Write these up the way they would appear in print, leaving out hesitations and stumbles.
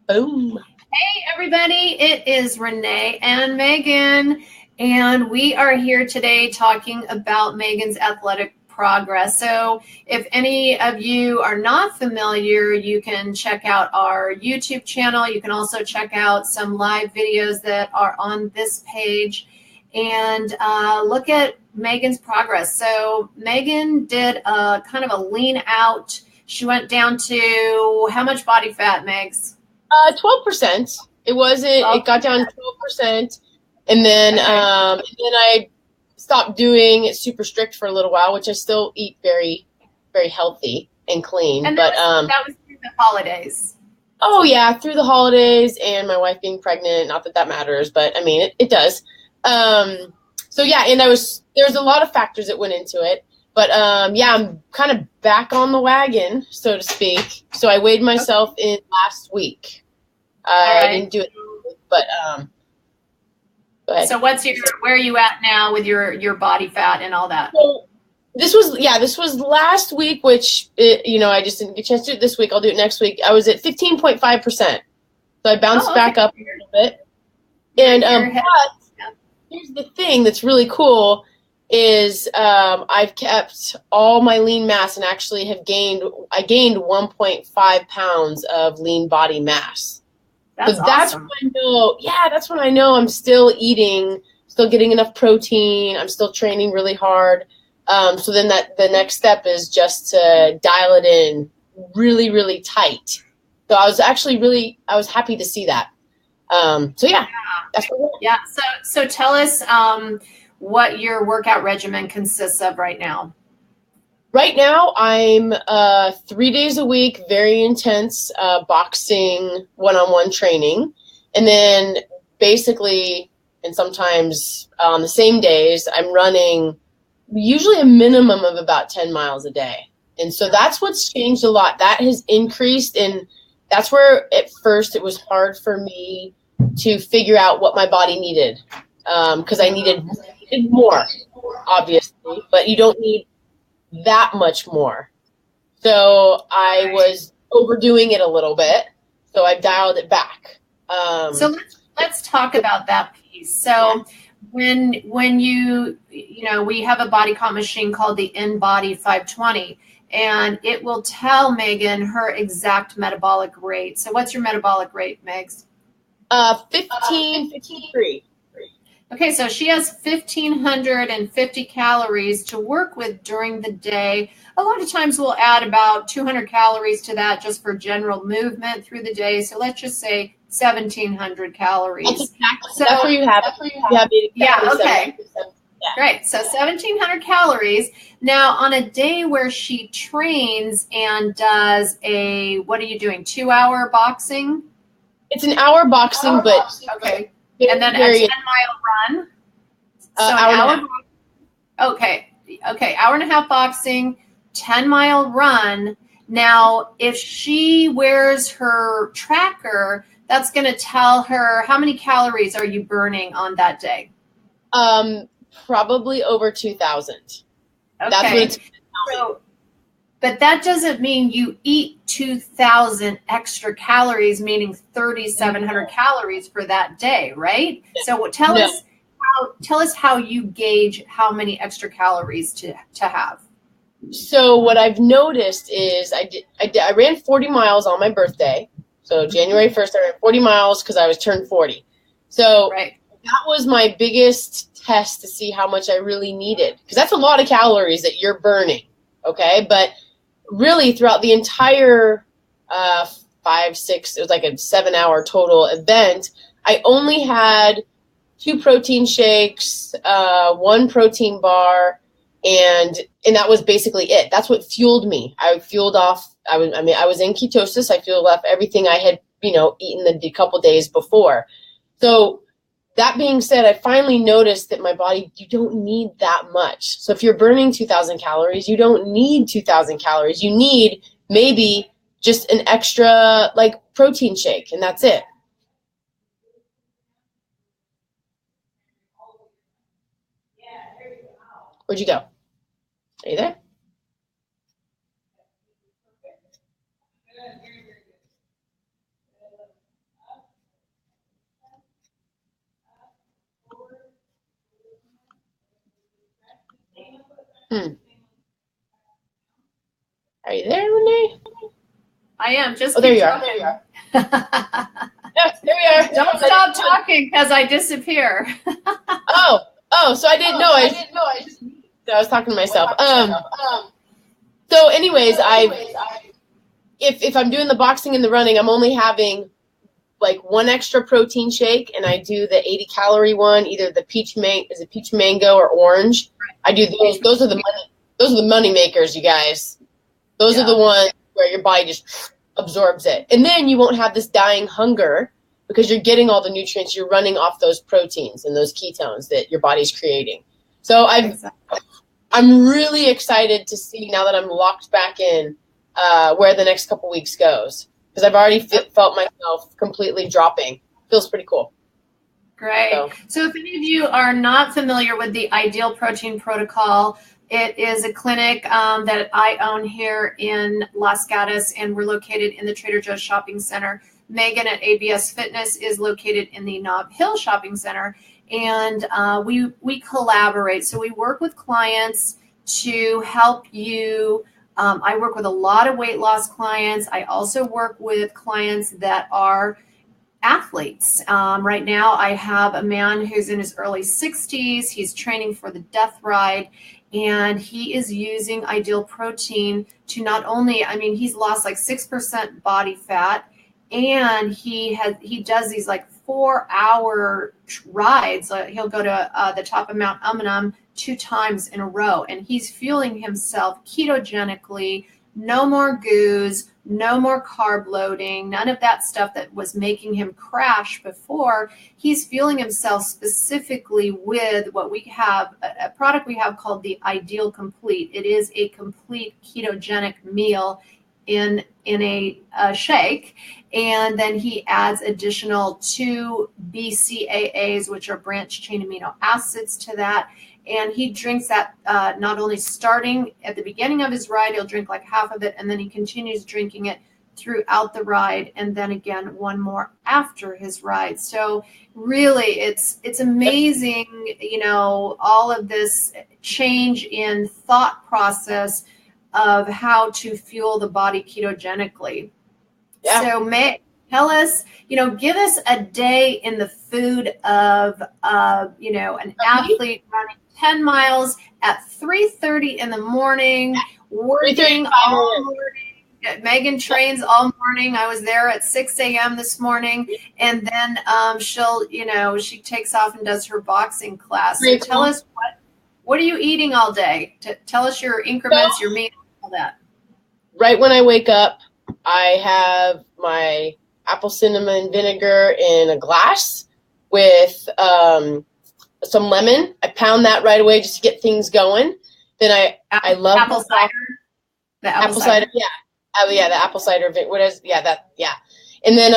Boom. Hey, everybody. It is Renee and Megan, and we are here today talking about Megan's athletic progress. So if any of you are not familiar, you can check out our YouTube channel. You can also check out some live videos that are on this page and look at Megan's progress. So Megan did a kind of a lean out. She went down to how much body fat, Megs? 12%. It got down to 12%. And then I stopped doing it super strict for a little while, which I still eat very, very healthy and clean. And that was through the holidays. Oh yeah, through the holidays and my wife being pregnant. Not that matters, but I mean, it does. So yeah, and there's a lot of factors that went into it. But yeah, I'm kind of back on the wagon, so to speak. So I weighed myself in last week. I didn't do it, but go ahead. So where are you at now with your body fat and all that? So this was last week, which I just didn't get a chance to do it this week. I'll do it next week. I was at 15.5%, so I bounced back up a little bit. And but here's the thing that's really cool is I've kept all my lean mass and actually gained 1.5 pounds of lean body mass. That's awesome. That's when I know I'm still eating, still getting enough protein. I'm still training really hard. So then the next step is just to dial it in really, really tight. So I was happy to see that. So yeah. That's what yeah. So tell us what your workout regimen consists of right now. Right now, I'm 3 days a week, very intense boxing one-on-one training. And then basically, and sometimes on the same days, I'm running usually a minimum of about 10 miles a day. And so that's what's changed a lot. That has increased, and that's where at first it was hard for me to figure out what my body needed, because I needed more, obviously, but you don't need that much more. So I was overdoing it a little bit, so I dialed it back. So let's talk about that piece. So when you we have a body comp machine called the InBody 520, and it will tell Megan her exact metabolic rate. So what's your metabolic rate, Megs? 1553. Okay, so she has 1,550 calories to work with during the day. A lot of times we'll add about 200 calories to that just for general movement through the day. So let's just say 1,700 calories. That's where you have it. Yeah, okay. Yeah. Great. So 1,700 calories. Now, on a day where she trains and does what are you doing, 2-hour boxing? It's an hour boxing, but... Okay. And then a 10-mile run. So hour. Okay. Hour and a half boxing, 10-mile run. Now, if she wears her tracker, that's going to tell her how many calories are you burning on that day? Probably over 2,000. Okay. That's what it's telling me. But that doesn't mean you eat 2,000 extra calories, meaning 3,700 calories for that day, right? So tell us how you gauge how many extra calories to have. So what I've noticed is I ran 40 miles on my birthday. So January 1st, I ran 40 miles because I was turned 40. So that was my biggest test to see how much I really needed, because that's a lot of calories that you're burning. Okay, but really throughout the entire 5-6, it was like a 7-hour total event, I only had 2 protein shakes, 1 protein bar, and that was basically it. That's what fueled me. I fueled off. I was in ketosis. I fueled off everything I had eaten the couple days before. So that being said, I finally noticed that my body, you don't need that much. So if you're burning 2,000 calories, you don't need 2,000 calories. You need maybe just an extra protein shake, and that's it. Where'd you go? Are you there? Are you there, Renee? I am. Just there you are. There you are. Yes, there we are. Don't stop talking because I disappear. So I didn't know. I was talking to myself. So anyways, if I'm doing the boxing and the running, I'm only having like one extra protein shake, and I do the 80 calorie one, either the peach mango or orange. I do those. Those are the money makers, you guys. Those are the ones where your body just absorbs it. And then you won't have this dying hunger because you're getting all the nutrients. You're running off those proteins and those ketones that your body's creating. So I'm really excited to see, now that I'm locked back in, where the next couple weeks goes. Because I've already felt myself completely dropping. Feels pretty cool. Great. So if any of you are not familiar with the Ideal Protein Protocol, it is a clinic that I own here in Los Gatos, and we're located in the Trader Joe's Shopping Center. Megan at ABS Fitness is located in the Nob Hill Shopping Center, and we collaborate. So we work with clients to help you. I work with a lot of weight loss clients. I also work with clients that are athletes. Right now, I have a man who's in his early 60s. He's training for the Death Ride, and he is using Ideal Protein to not only, he's lost like 6% body fat, and he does these like 4-hour rides. He'll go to the top of Mount Umunhum 2 times in a row, and he's fueling himself ketogenically. No more goos, no more carb loading, none of that stuff that was making him crash before. He's fueling himself specifically with what we have, a product we have called the Ideal Complete. It is a complete ketogenic meal in a shake, and then he adds additional 2 BCAAs, which are branched chain amino acids, to that. And he drinks that not only starting at the beginning of his ride, he'll drink like half of it, and then he continues drinking it throughout the ride, and then again one more after his ride. So really, it's amazing, all of this change in thought process of how to fuel the body ketogenically. Yeah. So tell us, give us a day in the food of, an athlete running 10 miles at 3:30 in the morning, working all morning. Megan trains all morning. I was there at 6 a.m. this morning, and then she takes off and does her boxing class. So tell us, what are you eating all day? Tell us your increments, your meals, all that. Right when I wake up, I have my apple cinnamon vinegar in a glass with some lemon. I pound that right away just to get things going. Then I love apple cider. The apple cider, yeah. Oh yeah, the apple cider. What is? Yeah, that. Yeah. And then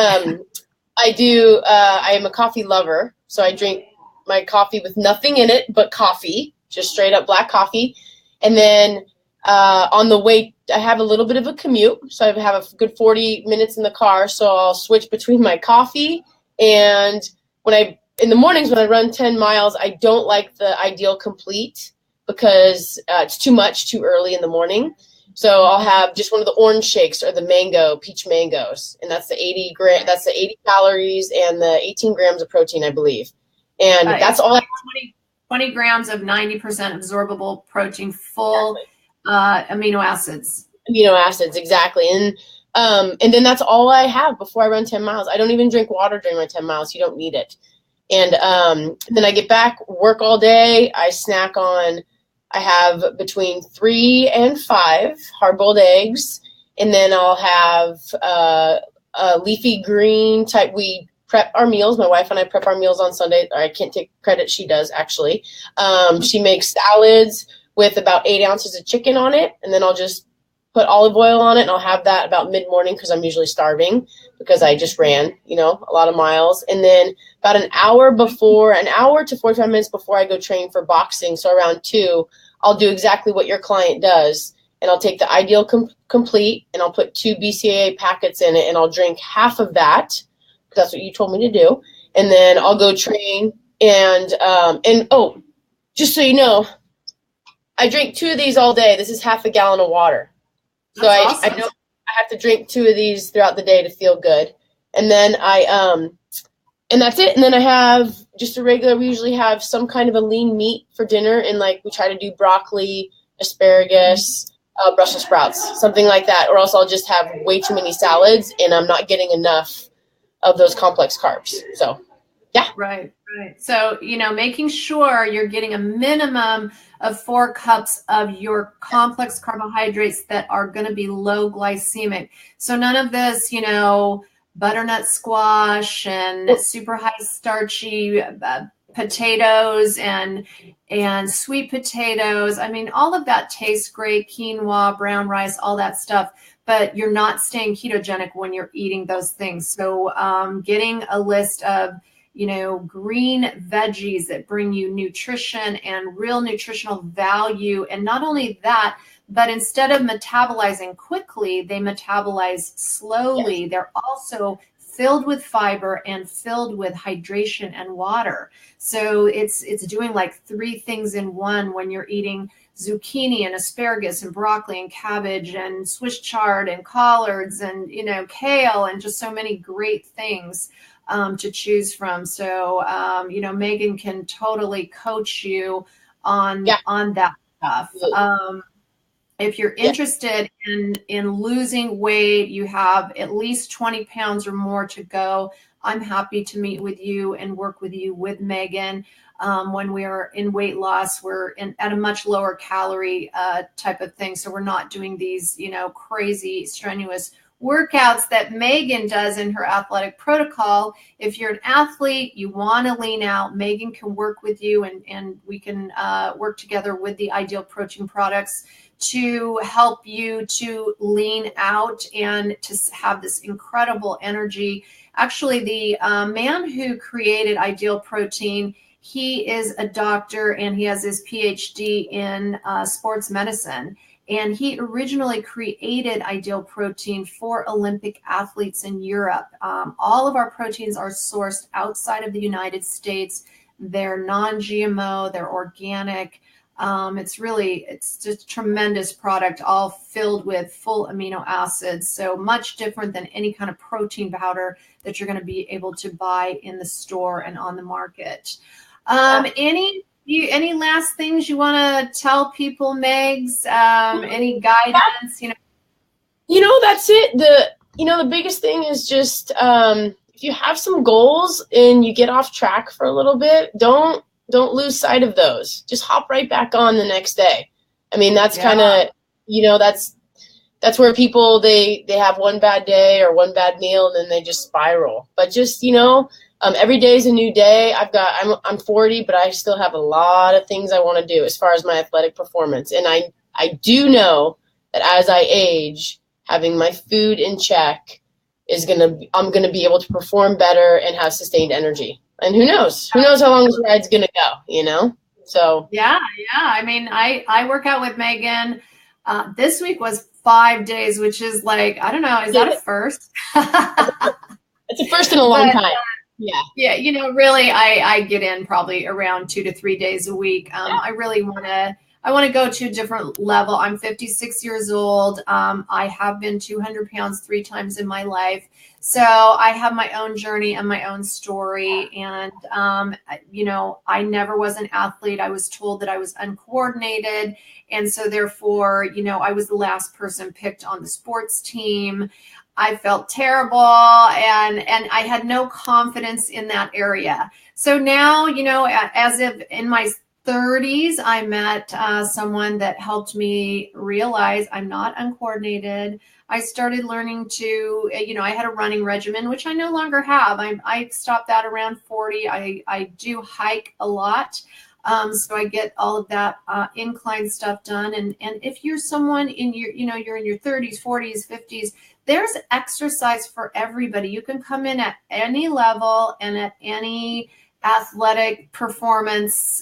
I am a coffee lover, so I drink my coffee with nothing in it but coffee, just straight up black coffee. And then on the way, I have a little bit of a commute, so I have a good 40 minutes in the car. So I'll switch between my coffee, and in the mornings when I run 10 miles, I don't like the Ideal Complete because it's too early in the morning. So I'll have just one of the orange shakes or the peach mangoes, and that's the 80 calories and the 18 grams of protein, I believe. And that's all. 20 grams of 90% absorbable protein, full amino acids. Amino acids, exactly. And then that's all I have before I run 10 miles. I don't even drink water during my 10 miles. You don't need it. And then I get back, work all day. I snack on, I have between 3 and 5 hard-boiled eggs. And then I'll have a leafy green type. We prep our meals. My wife and I prep our meals on Sunday. I can't take credit. She does, actually. She makes salads with about 8 ounces of chicken on it. And then I'll just put olive oil on it, and I'll have that about mid-morning because I'm usually starving because I just ran, a lot of miles. And then about an hour to 45 minutes before I go train for boxing, so around 2, I'll do exactly what your client does, and I'll take the Ideal Complete, and I'll put 2 BCAA packets in it, and I'll drink half of that because that's what you told me to do. And then I'll go train, and just so you know, I drink 2 of these all day. This is half a gallon of water. So That's awesome. I know I have to drink 2 of these throughout the day to feel good. And then and that's it. And then I have just a regular, we usually have some kind of a lean meat for dinner. And like we try to do broccoli, asparagus, Brussels sprouts, something like that. Or else I'll just have way too many salads and I'm not getting enough of those complex carbs. So, yeah. Right. So, making sure you're getting a minimum of 4 cups of your complex carbohydrates that are going to be low glycemic. So none of this, butternut squash and super high starchy potatoes and sweet potatoes. I mean, all of that tastes great, quinoa, brown rice, all that stuff, but you're not staying ketogenic when you're eating those things. So getting a list of green veggies that bring you nutrition and real nutritional value. And not only that, but instead of metabolizing quickly, they metabolize slowly. Yes. They're also filled with fiber and filled with hydration and water. So it's doing like 3 things in one when you're eating zucchini and asparagus and broccoli and cabbage and Swiss chard and collards and, kale and just so many great things to choose from. So, Megan can totally coach you on that stuff. If you're interested in losing weight, you have at least 20 pounds or more to go, I'm happy to meet with you and work with you with Megan. When we are in weight loss, we're at a much lower calorie type of thing. So we're not doing these, crazy strenuous workouts that Megan does in her athletic protocol. If you're an athlete, you want to lean out, Megan can work with you and we can work together with the Ideal Protein products to help you to lean out and to have this incredible energy. Actually, the man who created Ideal Protein, he is a doctor and he has his PhD in sports medicine. And he originally created Ideal Protein for Olympic athletes in Europe. All of our proteins are sourced outside of the United States. They're non-GMO, they're organic. It's just a tremendous product, all filled with full amino acids. So much different than any kind of protein powder that you're going to be able to buy in the store and on the market. Any last things you want to tell people, Megs? Any guidance? That's it. The biggest thing is just if you have some goals and you get off track for a little bit, don't lose sight of those. Just hop right back on the next day. I mean, that's kind of that's where people they have one bad day or one bad meal and then they just spiral. But just every day is a new day. I'm 40, but I still have a lot of things I want to do as far as my athletic performance. And I do know that as I age, having my food in check I'm gonna be able to perform better and have sustained energy. And who knows how long this ride's gonna go, So yeah. I mean, I work out with Megan. This week was 5 days, which is like, I don't know, is that a first? It's a first in a long time. Yeah. Really, I get in probably around 2 to 3 days a week. I really I want to go to a different level. I'm 56 years old. I have been 200 pounds 3 times in my life. So I have my own journey and my own story. And, I never was an athlete. I was told that I was uncoordinated. And so therefore, I was the last person picked on the sports team. I felt terrible and I had no confidence in that area. So now, as if in my 30s, I met someone that helped me realize I'm not uncoordinated. I started learning to, I had a running regimen, which I no longer have. I stopped that around 40. I do hike a lot. So I get all of that incline stuff done. And if you're someone in your, you're in your 30s, 40s, 50s, there's exercise for everybody. You can come in at any level and at any athletic performance,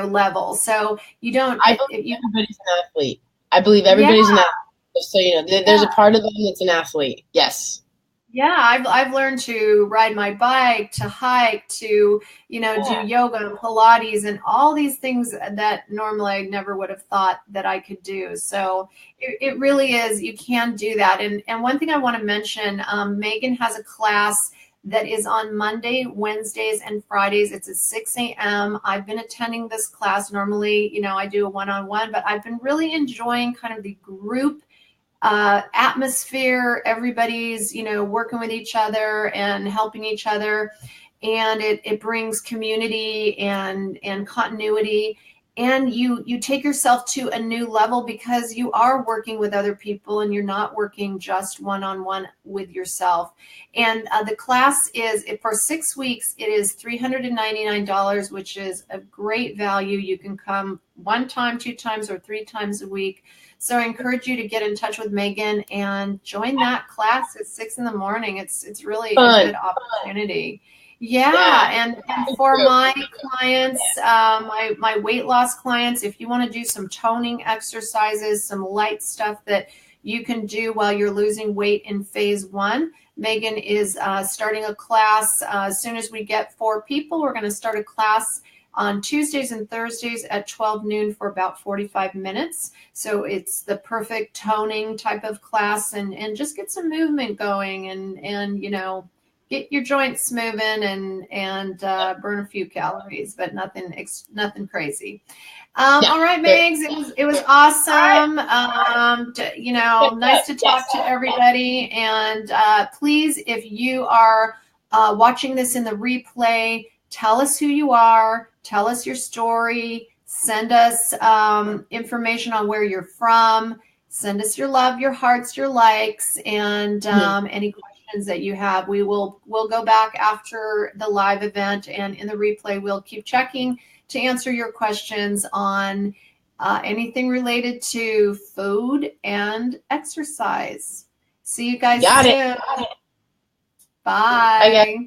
level. So you don't. I believe everybody's an athlete. I believe everybody's an athlete. So there's a part of them that's an athlete. Yes. Yeah, I've learned to ride my bike, to hike, to, you know, do yoga and Pilates and all these things that normally I never would have thought that I could do. So it really is, you can do that. And one thing I want to mention, Megan has a class that is on Monday, Wednesdays, and Fridays. It's at 6 a.m. I've been attending this class. Normally, you know, I do a one-on-one, but I've been really enjoying kind of the group atmosphere. Everybody's, you know, working with each other and helping each other, and it brings community and continuity, and you take yourself to a new level because you are working with other people and you're not working just one-on-one with yourself. And the class is, for 6 weeks, it is $399, which is a great value. You can come 1 time, 2 times, or 3 times a week. So I encourage you to get in touch with Megan and join that class at 6 in the morning. It's really a good opportunity. Yeah, and for my clients, my weight loss clients, if you want to do some toning exercises, some light stuff that you can do while you're losing weight in phase 1, Megan is starting a class. As soon as we get 4 people, we're going to start a class on Tuesdays and Thursdays at 12 noon for about 45 minutes. So it's the perfect toning type of class, and just get some movement going and you know, get your joints moving and burn a few calories, but nothing crazy. All right, Megs, it was awesome. You know, nice to talk to everybody. And please, if you are watching this in the replay, tell us who you are, tell us your story, send us information on where you're from, send us your love, your hearts, your likes, and any questions that you have. We'll go back after the live event, and in the replay, we'll keep checking to answer your questions on anything related to food and exercise. See you guys soon. Bye.